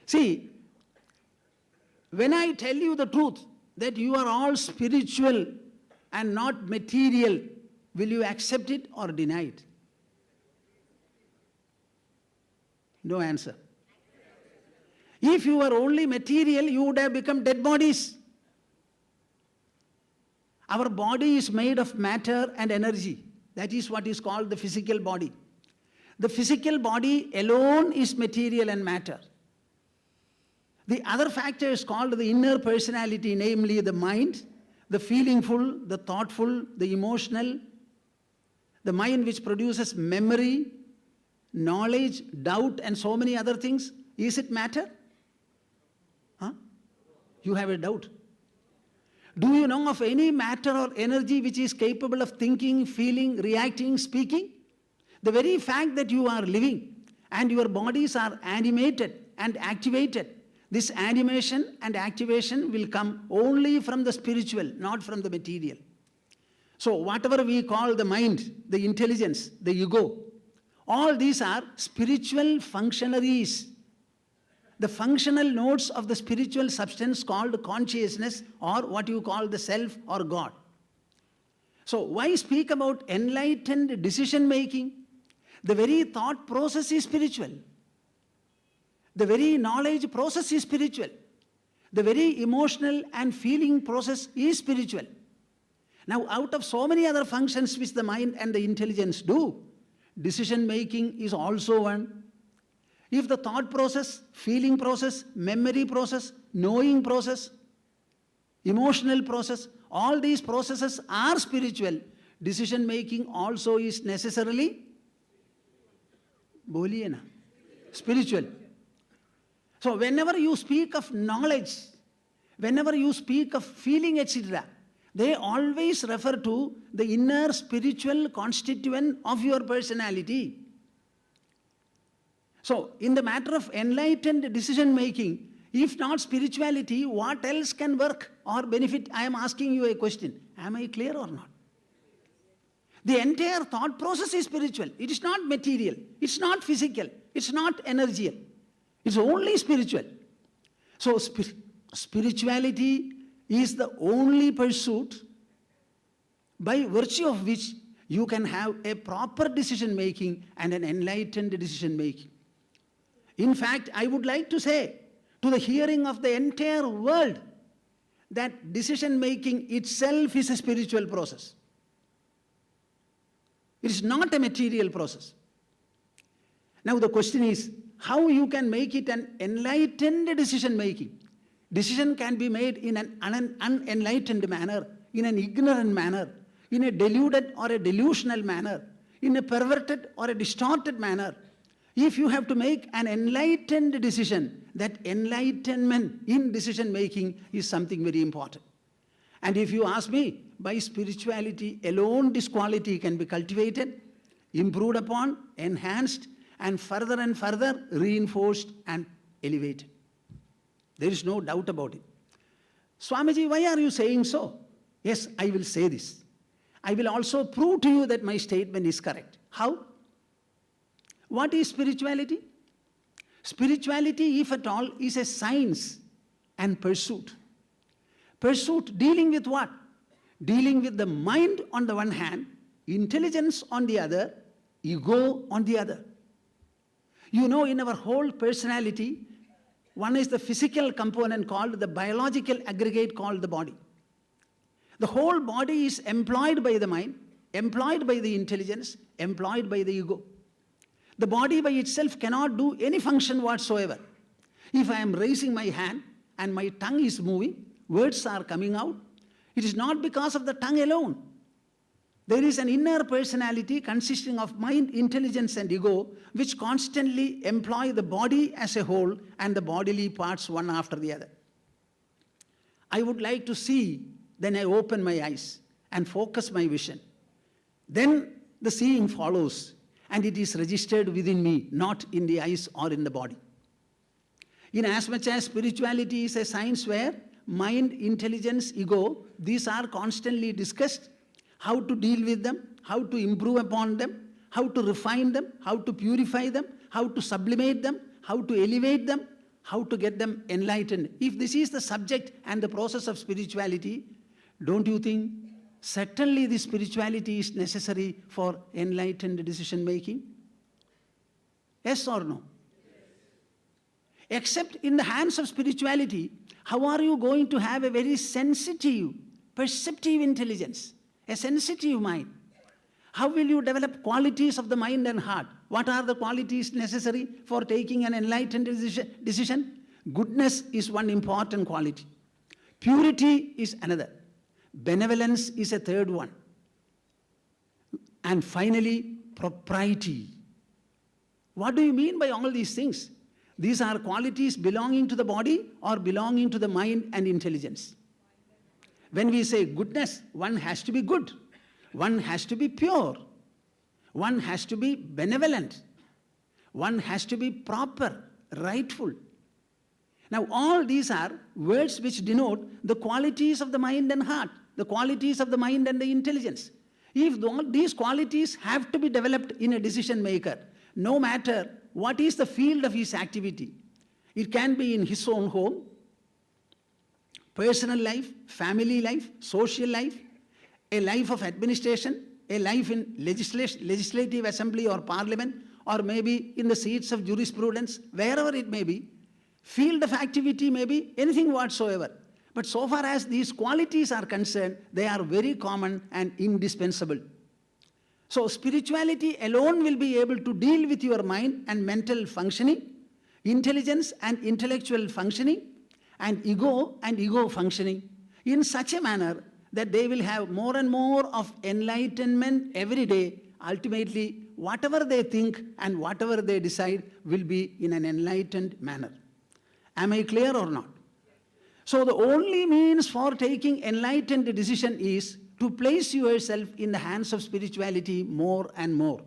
See, when I tell you the truth, that you are all spiritual and not material, will you accept it or deny it? No answer. If you were only material, you would have become dead bodies. Our body is made of matter and energy. That is what is called the physical body. The physical body alone is material and matter. The other factor is called the inner personality, namely the mind, the feelingful, the thoughtful, the emotional, the mind which produces memory, knowledge, doubt, and so many other things. Is it matter? Huh? You have a doubt. Do you know of any matter or energy which is capable of thinking, feeling, reacting, speaking? The very fact that you are living and your bodies are animated and activated, this animation and activation will come only from the spiritual, not from the material. So whatever we call the mind, the intelligence, the ego, all these are spiritual functionaries. The functional nodes of the spiritual substance called consciousness, or what you call the self or God. So why speak about enlightened decision making? The very thought process is spiritual. The very knowledge process is spiritual. The very emotional and feeling process is spiritual. Now, out of so many other functions which the mind and the intelligence do, decision making is also one. If the thought process, feeling process, memory process, knowing process, emotional process, all these processes are spiritual, decision making also is necessarily spiritual. So whenever you speak of knowledge, whenever you speak of feeling, etc., they always refer to the inner spiritual constituent of your personality. So in the matter of enlightened decision making, if not spirituality, what else can work or benefit? I am asking you a question. Am I clear or not? The entire thought process is spiritual. It is not material. It's not physical. It's not energial. It's only spiritual. So spirituality is the only pursuit by virtue of which you can have a proper decision making and an enlightened decision making. In fact, I would like to say to the hearing of the entire world that decision making itself is a spiritual process. It is not a material process. Now the question is, how you can make it an enlightened decision making? Decision can be made in an unenlightened manner, in an ignorant manner, in a deluded or a delusional manner, in a perverted or a distorted manner. If you have to make an enlightened decision, that enlightenment in decision making is something very important. And if you ask me, by spirituality alone this quality can be cultivated, improved upon, enhanced, and further reinforced and elevated. There is no doubt about it. Swamiji, why are you saying so? Yes, I will say this. I will also prove to you that my statement is correct. How? What is spirituality? Spirituality, if at all, is a science and pursuit. Pursuit dealing with what? Dealing with the mind on the one hand, intelligence on the other, ego on the other. You know, in our whole personality, one is the physical component called the biological aggregate called the body. The whole body is employed by the mind, employed by the intelligence, employed by the ego. The body by itself cannot do any function whatsoever. If I am raising my hand and my tongue is moving, words are coming out, it is not because of the tongue alone. There is an inner personality consisting of mind, intelligence, and ego, which constantly employ the body as a whole and the bodily parts one after the other. I would like to see, then I open my eyes and focus my vision. Then the seeing follows, and it is registered within me, not in the eyes or in the body. In as much as spirituality is a science where mind, intelligence, ego, these are constantly discussed, how to deal with them, how to improve upon them, how to refine them, how to purify them, how to sublimate them, how to elevate them. how to get them enlightened. If this is the subject and the process of spirituality, don't you think certainly this spirituality is necessary for enlightened decision making? Yes or no? Except in the hands of spirituality, how are you going to have a very sensitive, perceptive intelligence, a sensitive mind? How will you develop qualities of the mind and heart? What are the qualities necessary for taking an enlightened decision? Goodness is one important quality. Purity is another. Benevolence is a third one. And finally, propriety. What do you mean by all these things? These are qualities belonging to the body or belonging to the mind and intelligence. When we say goodness, one has to be good. One has to be pure. One has to be benevolent. One has to be proper, rightful. Now, all these are words which denote the qualities of the mind and heart, the qualities of the mind and the intelligence. If these qualities have to be developed in a decision maker, no matter what is the field of his activity, it can be in his own home, personal life, family life, social life, a life of administration, a life in legislative assembly or parliament, or maybe in the seats of jurisprudence, wherever it may be, field of activity may be anything whatsoever. But so far as these qualities are concerned, they are very common and indispensable. So spirituality alone will be able to deal with your mind and mental functioning, intelligence and intellectual functioning, and ego functioning in such a manner that they will have more and more of enlightenment every day. Ultimately, whatever they think and whatever they decide will be in an enlightened manner. Am I clear or not? So the only means for taking enlightened decision is to place yourself in the hands of spirituality more and more.